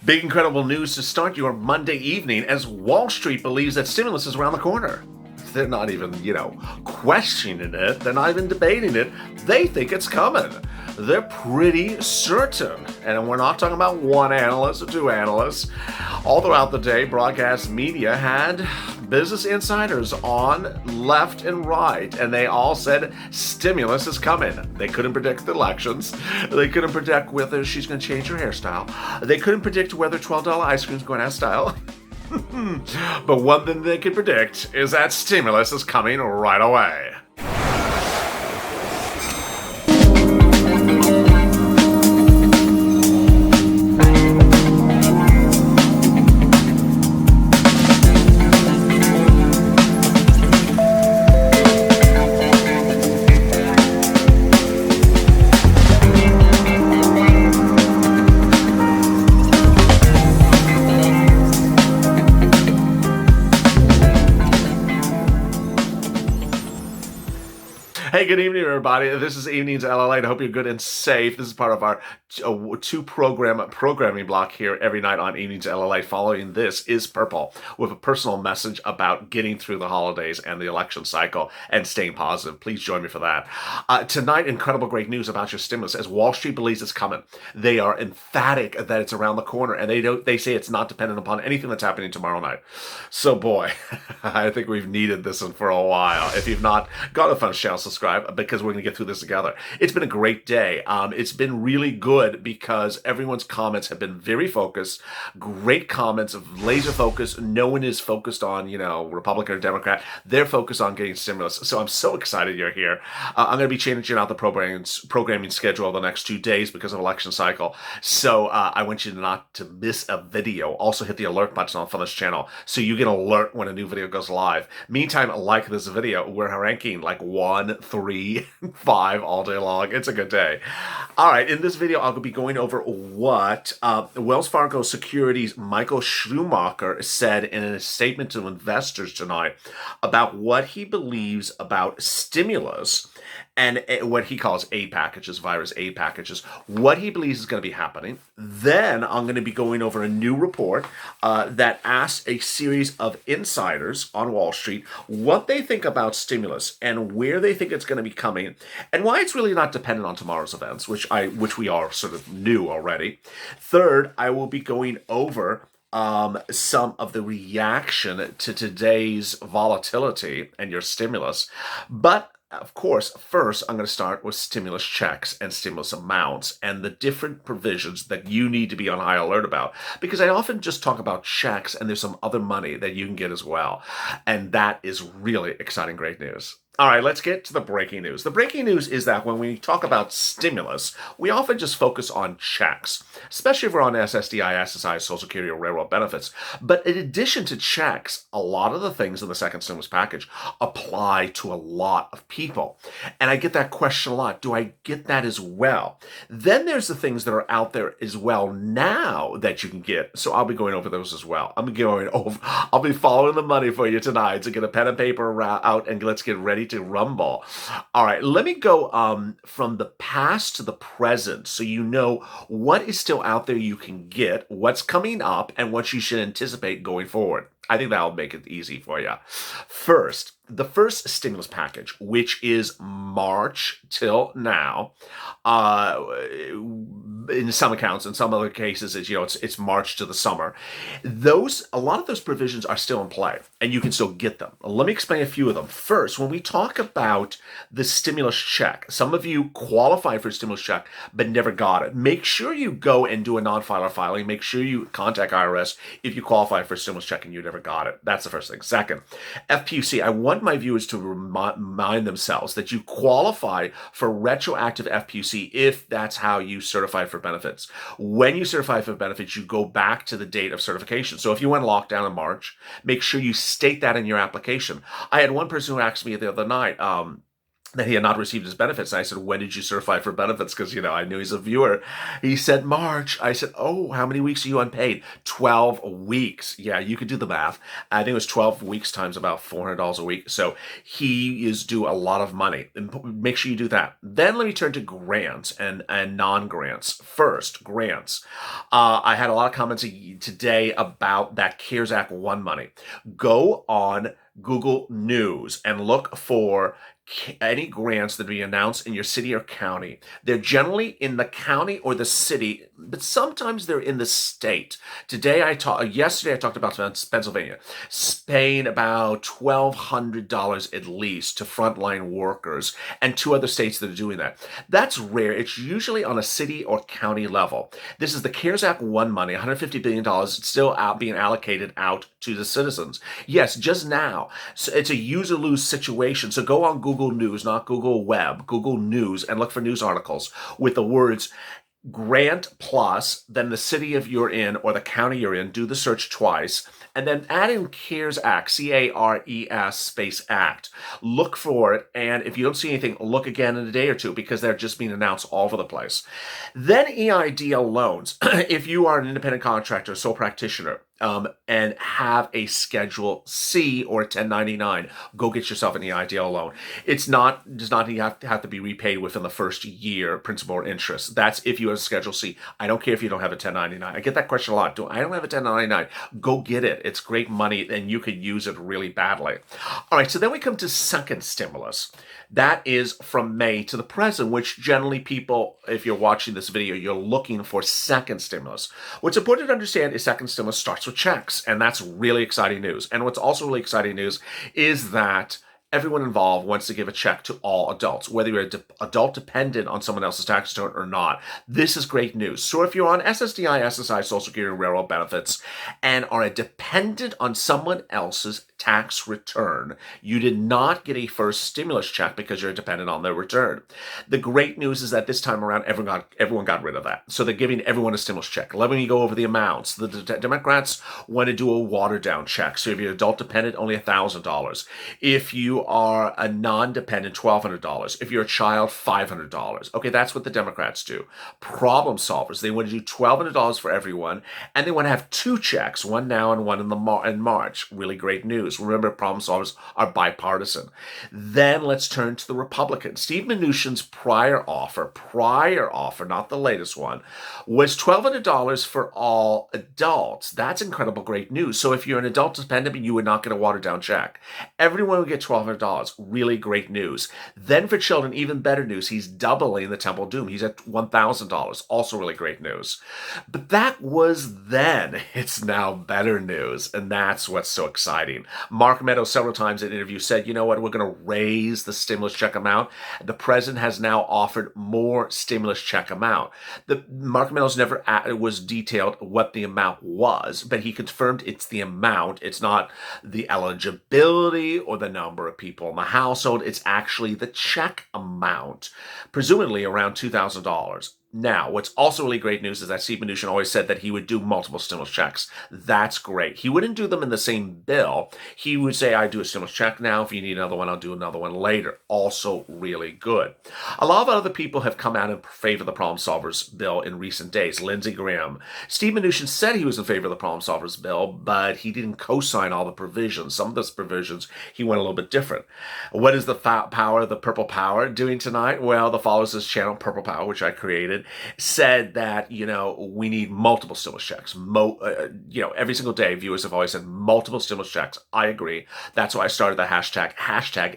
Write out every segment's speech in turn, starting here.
Big incredible news to start your Monday evening as Wall Street believes that stimulus is around the corner. They're not even, questioning it. They're not even debating it. They think it's coming. They're pretty certain. And we're not talking about one analyst or two analysts. All throughout the day, broadcast media had business insiders on left and right, and they all said stimulus is coming. They couldn't predict the elections. They couldn't predict whether she's going to change her hairstyle. They couldn't predict whether $12 ice cream is going out of style. But one thing they can predict is that stimulus is coming right away. Hey, good evening, everybody. This is Evenings LALATE. I hope you're good and safe. This is part of our programming block here every night on Evenings LALATE. Following this is Purple with a personal message about getting through the holidays and the election cycle and staying positive. Please join me for that. Tonight, incredible great news about your stimulus as Wall Street believes it's coming. They are emphatic that it's around the corner, and they say it's not dependent upon anything that's happening tomorrow night. So, boy, I think we've needed this one for a while. If you've not got a fun channel, subscribe, because we're going to get through this together. It's been a great day. It's been really good because everyone's comments have been very focused. Great comments of laser focus. No one is focused on, Republican or Democrat. They're focused on getting stimulus. So I'm so excited you're here. I'm going to be changing out the programming schedule the next 2 days because of election cycle. So I want you not to miss a video. Also hit the alert button on this channel so you get an alert when a new video goes live. Meantime, like this video. We're ranking like 1, 3, 5 all day long. It's a good day. All right, in this video, I'll be going over what Wells Fargo Securities' Michael Schumacher said in a statement to investors tonight about what he believes about stimulus and what he calls aid packages, virus aid packages, what he believes is going to be happening. Then I'm going to be going over a new report that asks a series of insiders on Wall Street what they think about stimulus and where they think it's going to be coming and why it's really not dependent on tomorrow's events, which we are sort of knew already. Third, I will be going over some of the reaction to today's volatility and your stimulus. But of course, first, I'm going to start with stimulus checks and stimulus amounts and the different provisions that you need to be on high alert about. Because I often just talk about checks and there's some other money that you can get as well. And that is really exciting, great news. All right, let's get to the breaking news. The breaking news is that when we talk about stimulus, we often just focus on checks, especially if we're on SSDI, SSI, Social Security, or railroad benefits. But in addition to checks, a lot of the things in the second stimulus package apply to a lot of people. And I get that question a lot. Do I get that as well? Then there's the things that are out there as well now that you can get. So I'll be going over those as well. I'll be following the money for you tonight. So get a pen and paper out and let's get ready to rumble. All right, let me go from the past to the present so you know what is still out there you can get, what's coming up, and what you should anticipate going forward. I think that'll make it easy for you. First, the first stimulus package, which is March till now, in some accounts, in some other cases, it's March to the summer. A lot of those provisions are still in play, and you can still get them. Let me explain a few of them. First, when we talk about the stimulus check, some of you qualify for a stimulus check but never got it. Make sure you go and do a non-filer filing. Make sure you contact IRS if you qualify for a stimulus check and you never got it. That's the first thing. Second, FPUC. I want my viewers to remind themselves that you qualify for retroactive FPUC if that's how you certify for benefits. When you certify for benefits, you go back to the date of certification. So if you went locked down in March, make sure you state that in your application. I had one person who asked me the other night, that he had not received his benefits. And I said, when did you certify for benefits? Because, I knew he's a viewer. He said, March. I said, oh, how many weeks are you unpaid? 12 weeks. Yeah, you could do the math. I think it was 12 weeks times about $400 a week. So he is due a lot of money. Make sure you do that. Then let me turn to grants and non-grants. First, grants. I had a lot of comments today about that CARES Act 1 money. Go on Google News and look for any grants that be announced in your city or county. They're generally in the county or the city, but sometimes they're in the state. Yesterday I talked about Pennsylvania, paying about $1,200 at least to frontline workers, and 2 other states that are doing that. That's rare. It's usually on a city or county level. This is the CARES Act 1 money, $150 billion, still being allocated out to the citizens. Yes, just now. So it's a use-or-lose situation. So go on Google News, not Google Web, Google News, and look for news articles with the words grant plus, then the city of you're in or the county you're in, do the search twice, and then add in CARES Act, CARES space Act. Look for it, and if you don't see anything, look again in a day or two because they're just being announced all over the place. Then EIDL loans. If you are an independent contractor, sole practitioner, and have a Schedule C or a 1099, go get yourself an EIDL loan. Does not have to be repaid within the first year, principal or interest. That's if you have a Schedule C. I don't care if you don't have a 1099. I get that question a lot. I don't have a 1099. Go get it. It's great money, and you could use it really badly. All right, so then we come to second stimulus. That is from May to the present, which generally people, if you're watching this video, you're looking for second stimulus. What's important to understand is second stimulus starts with checks, and that's really exciting news. And what's also really exciting news is that everyone involved wants to give a check to all adults, whether you're an adult dependent on someone else's tax return or not. This is great news. So if you're on SSDI, SSI, Social Security, and Railroad benefits, and are a dependent on someone else's tax return, you did not get a first stimulus check because you're dependent on their return. The great news is that this time around, everyone got rid of that. So they're giving everyone a stimulus check. Let me go over the amounts. The Democrats want to do a watered down check. So if you're adult dependent, only $1,000. If you are a non-dependent, $1,200. If you're a child, $500. Okay, that's what the Democrats do. Problem solvers, they want to do $1,200 for everyone, and they want to have 2 checks, one now and one in March. Really great news. Remember, problem solvers are bipartisan. Then let's turn to the Republicans. Steve Mnuchin's prior offer, not the latest one, was $1,200 for all adults. That's incredible great news. So if you're an adult dependent, you would not get a watered down check. Everyone would get $1,200. Really great news. Then for children, even better news. He's doubling the Temple Doom. He's at $1,000. Also really great news. But that was then. It's now better news. And that's what's so exciting. Mark Meadows several times in interviews said, you know what, we're going to raise the stimulus check amount. The president has now offered more stimulus check amount. Mark Meadows never was detailed what the amount was, but he confirmed it's the amount. It's not the eligibility or the number of people in the household. It's actually the check amount, presumably around $2,000. Now, what's also really great news is that Steve Mnuchin always said that he would do multiple stimulus checks. That's great. He wouldn't do them in the same bill. He would say, I do a stimulus check now. If you need another one, I'll do another one later. Also really good. A lot of other people have come out in favor of the Problem Solvers bill in recent days. Lindsey Graham. Steve Mnuchin said he was in favor of the Problem Solvers bill, but he didn't co-sign all the provisions. Some of those provisions, he went a little bit different. What is the Purple Power doing tonight? Well, the followers of this channel, Purple Power, which I created, said that, we need multiple stimulus checks. Every single day, viewers have always said multiple stimulus checks. I agree. That's why I started the hashtag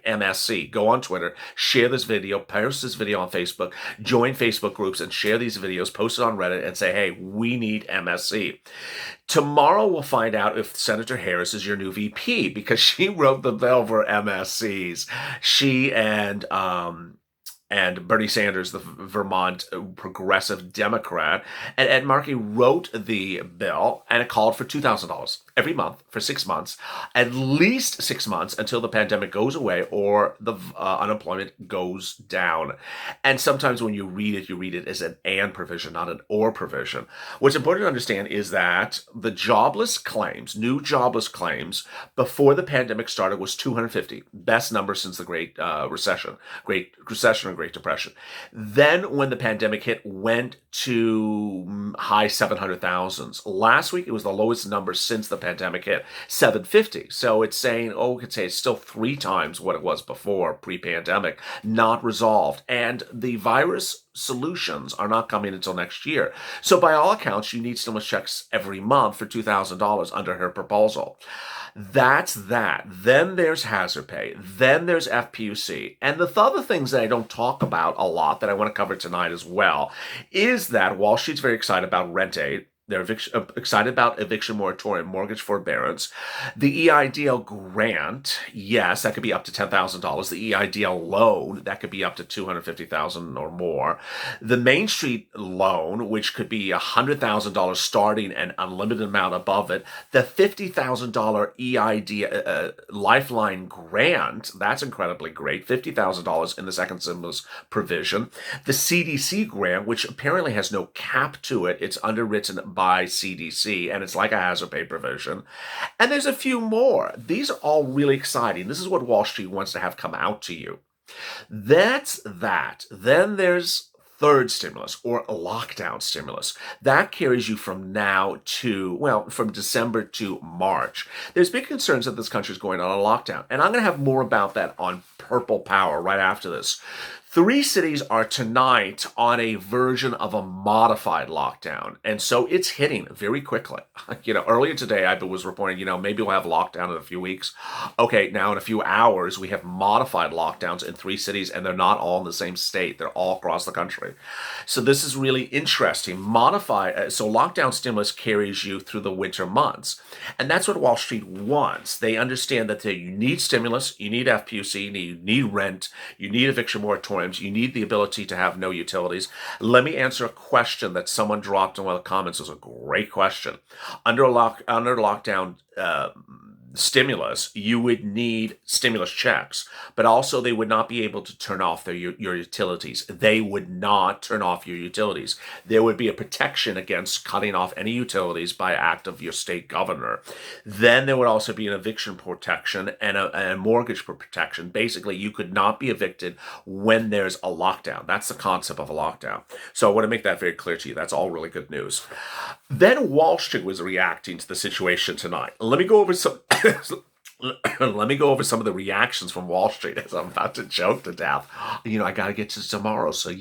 MSC. Go on Twitter, share this video, post this video on Facebook, join Facebook groups and share these videos, post it on Reddit and say, hey, we need MSC. Tomorrow we'll find out if Senator Harris is your new VP because she wrote the bill for MSCs. She and and Bernie Sanders, the Vermont progressive Democrat, and Ed Markey wrote the bill, and it called for $2,000 every month for 6 months, at least 6 months until the pandemic goes away or the unemployment goes down. And sometimes when you read it as an and provision, not an or provision. What's important to understand is that the jobless claims, new jobless claims, before the pandemic started was 250, best number since the Great Recession and Great Depression. Then when the pandemic hit, went to high 700,000s. Last week, it was the lowest number since the pandemic hit, 750. So it's saying, we could say it's still 3 times what it was before, pre-pandemic, not resolved. And the virus solutions are not coming until next year. So by all accounts, you need stimulus checks every month for $2,000 under her proposal. That's that. Then there's hazard pay. Then there's FPUC. And the other things that I don't talk about a lot that I want to cover tonight as well is that Wall Street's very excited about rent aid. They're excited about eviction moratorium, mortgage forbearance. The EIDL grant, yes, that could be up to $10,000. The EIDL loan, that could be up to $250,000 or more. The Main Street loan, which could be $100,000 starting and unlimited amount above it. The $50,000 EID Lifeline grant, that's incredibly great. $50,000 in the second stimulus provision. The CDC grant, which apparently has no cap to it. It's underwritten by CDC, and it's like a hazard pay provision. And there's a few more. These are all really exciting. This is what Wall Street wants to have come out to you. That's that. Then there's third stimulus or lockdown stimulus. That carries you from now to, from December to March. There's big concerns that this country is going on a lockdown, and I'm going to have more about that on Purple Power right after this. 3 cities are tonight on a version of a modified lockdown, and so it's hitting very quickly. Earlier today I was reporting, maybe we'll have lockdown in a few weeks. Okay, now in a few hours we have modified lockdowns in 3 cities, and they're not all in the same state. They're all across the country. So this is really interesting. So lockdown stimulus carries you through the winter months, and that's what Wall Street wants. They understand that you need stimulus, you need FPUC, you need rent, you need eviction moratorium. You need the ability to have no utilities. Let me answer a question that someone dropped in one of the comments. It was a great question. Under lockdown stimulus, you would need stimulus checks, but also they would not be able to turn off your utilities. They would not turn off your utilities. There would be a protection against cutting off any utilities by act of your state governor. Then there would also be an eviction protection and a mortgage protection. Basically, you could not be evicted when there's a lockdown. That's the concept of a lockdown. So I want to make that very clear to you. That's all really good news. Then Wall Street was reacting to the situation tonight. Let me go over some of the reactions from Wall Street as I'm about to choke to death. I got to get to tomorrow, so,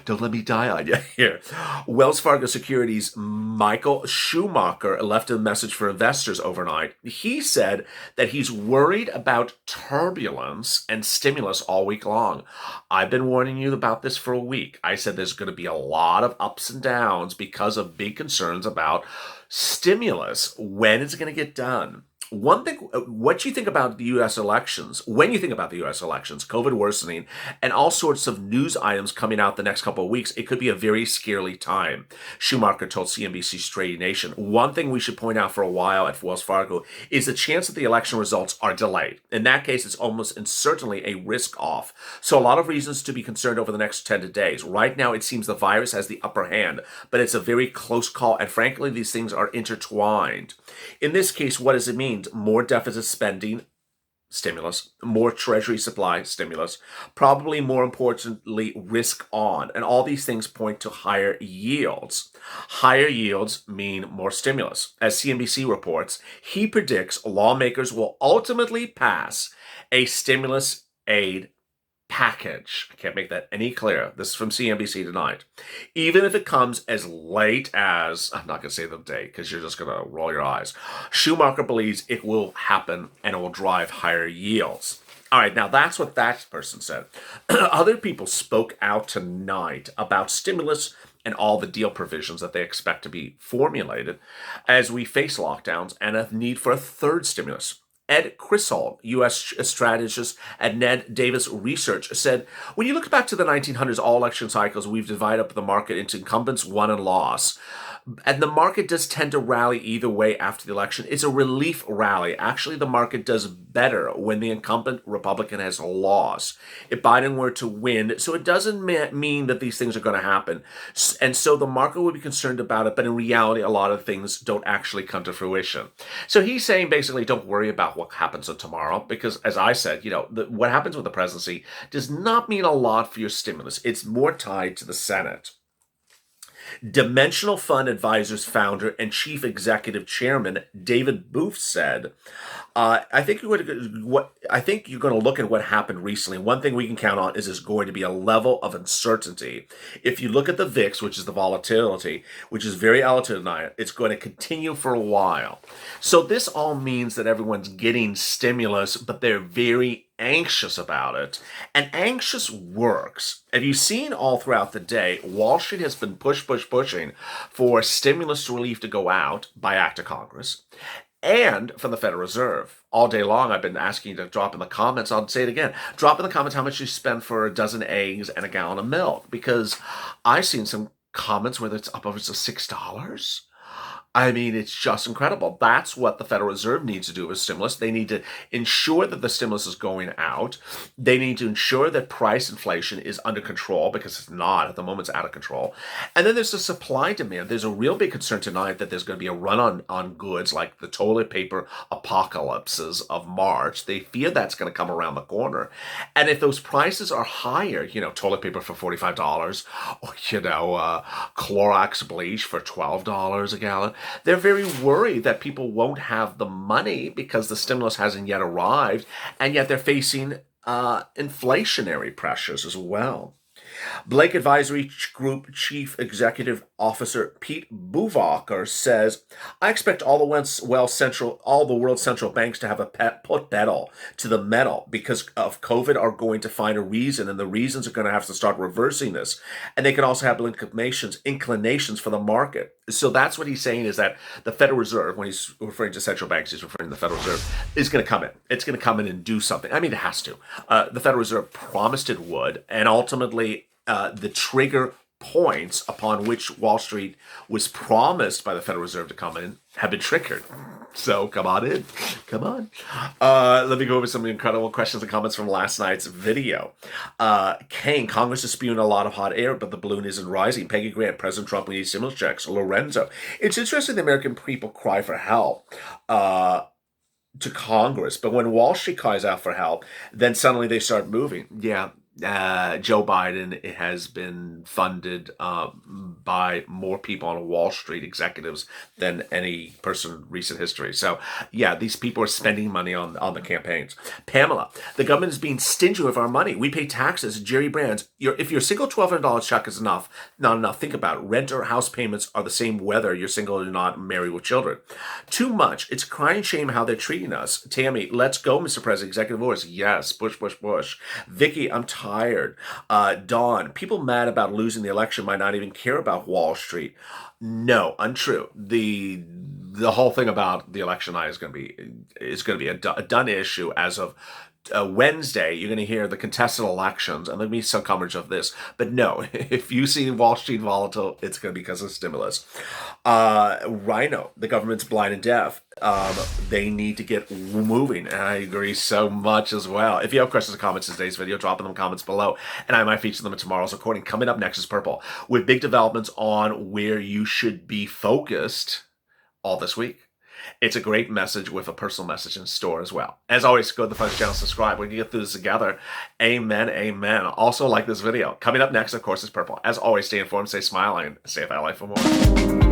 don't let me die on you here. Wells Fargo Securities' Michael Schumacher left a message for investors overnight. He said that he's worried about turbulence and stimulus all week long. I've been warning you about this for a week. I said there's going to be a lot of ups and downs because of big concerns about stimulus. When is it going to get done? One thing, what you think about the U.S. elections, when you think about the U.S. elections, COVID worsening, and all sorts of news items coming out the next couple of weeks, it could be a very scary time. Schumacher told CNBC's Trading Nation. One thing we should point out for a while at Wells Fargo is the chance that the election results are delayed. In that case, it's almost and certainly a risk off. So a lot of reasons to be concerned over the next 10 days. Right now, it seems the virus has the upper hand, but it's a very close call, and frankly, these things are intertwined. In this case, what does it mean? More deficit spending, stimulus, more treasury supply, stimulus, probably more importantly, risk on. And all these things point to higher yields. Higher yields mean more stimulus. As CNBC reports, he predicts lawmakers will ultimately pass a stimulus aid package. I can't make that any clearer. This is from CNBC tonight. Even if it comes as late as, I'm not going to say the date because you're just going to roll your eyes. Schumacher believes it will happen and it will drive higher yields. All right, now that's what that person said. Other people spoke out tonight about stimulus and all the deal provisions that they expect to be formulated as we face lockdowns and a need for a third stimulus. Ed Crisol, U.S. strategist at Ned Davis Research, said, when you look back to the 1900s, all election cycles, we've divided up the market into incumbents, won, and loss. And the market does tend to rally either way after the election. It's a relief rally. Actually, the market does better when the incumbent Republican has lost. If Biden were to win, so it doesn't mean that these things are going to happen. And so the market would be concerned about it, but in reality, a lot of things don't actually come to fruition. So he's saying basically, don't worry about what happens tomorrow, because as I said, what happens with the presidency does not mean a lot for your stimulus. It's more tied to the Senate. Dimensional Fund Advisors founder and chief executive chairman David Booth said, I think you're going to look at what happened recently. One thing we can count on is there's going to be a level of uncertainty. If you look at the VIX, which is the volatility, which is very elevated tonight, it's going to continue for a while. So this all means that everyone's getting stimulus, but they're very anxious about it. And anxious works. Have you seen all throughout the day, Wall Street has been pushing for stimulus relief to go out by act of Congress and from the Federal Reserve. All day long, I've been asking you to drop in the comments. I'll say it again. Drop in the comments how much you spend for a dozen eggs and a gallon of milk, because I've seen some comments where it's up over to $6. I mean, it's just incredible. That's what the Federal Reserve needs to do with stimulus. They need to ensure that the stimulus is going out. They need to ensure that price inflation is under control, because it's not. At the moment, it's out of control. And then there's the supply demand. There's a real big concern tonight that there's going to be a run on goods like the toilet paper apocalypses of March. They fear that's going to come around the corner. And if those prices are higher, toilet paper for $45 or, Clorox bleach for $12 a gallon, they're very worried that people won't have the money because the stimulus hasn't yet arrived, and yet they're facing inflationary pressures as well. Blake Advisory Group Chief Executive Officer Pete Bouvacar says, I expect all the world's central banks to have put pedal to the metal because of COVID are going to find a reason, and the reasons are going to have to start reversing this. And they can also have inclinations for the market. So that's what he's saying, is that the Federal Reserve, when he's referring to central banks, he's referring to the Federal Reserve, is going to come in. It's going to come in and do something. I mean, it has to. The Federal Reserve promised it would, and ultimately the trigger points upon which Wall Street was promised by the Federal Reserve to come in have been triggered. So come on in. Come on. Let me go over some incredible questions and comments from last night's video. Kane, Congress is spewing a lot of hot air, but the balloon isn't rising. Peggy Grant, President Trump, we need stimulus checks. Lorenzo, it's interesting the American people cry for help to Congress, but when Wall Street cries out for help, then suddenly they start moving. Yeah. Joe Biden has been funded by more people on Wall Street, executives, than any person in recent history. So, yeah, these people are spending money on the campaigns. Pamela, the government is being stingy with our money. We pay taxes. Jerry Brands, if your single $1,200 check is not enough, think about it. Rent or house payments are the same whether you're single or not, married with children. Too much. It's a crying shame how they're treating us. Tammy, let's go, Mr. President. Executive orders. Yes. Push. Vicky, I'm tired. Dawn, people mad about losing the election might not even care about Wall Street. No, untrue. The whole thing about the election night is going to be a done issue as of Wednesday. You're going to hear the contested elections, and there'll be some coverage of this. But no, if you see Wall Street volatile, it's going to be because of stimulus. Rhino, the government's blind and deaf. They need to get moving, and I agree so much as well. If you have questions or comments in today's video, drop them in the comments below, and I might feature them in tomorrow's recording. Coming up next is Purple, with big developments on where you should be focused all this week. It's a great message with a personal message in store as well. As always, go to the Fuzz channel, subscribe. We can get through this together. Amen, amen. Also, like this video. Coming up next, of course, is Purple. As always, stay informed, stay smiling, stay at LA for more.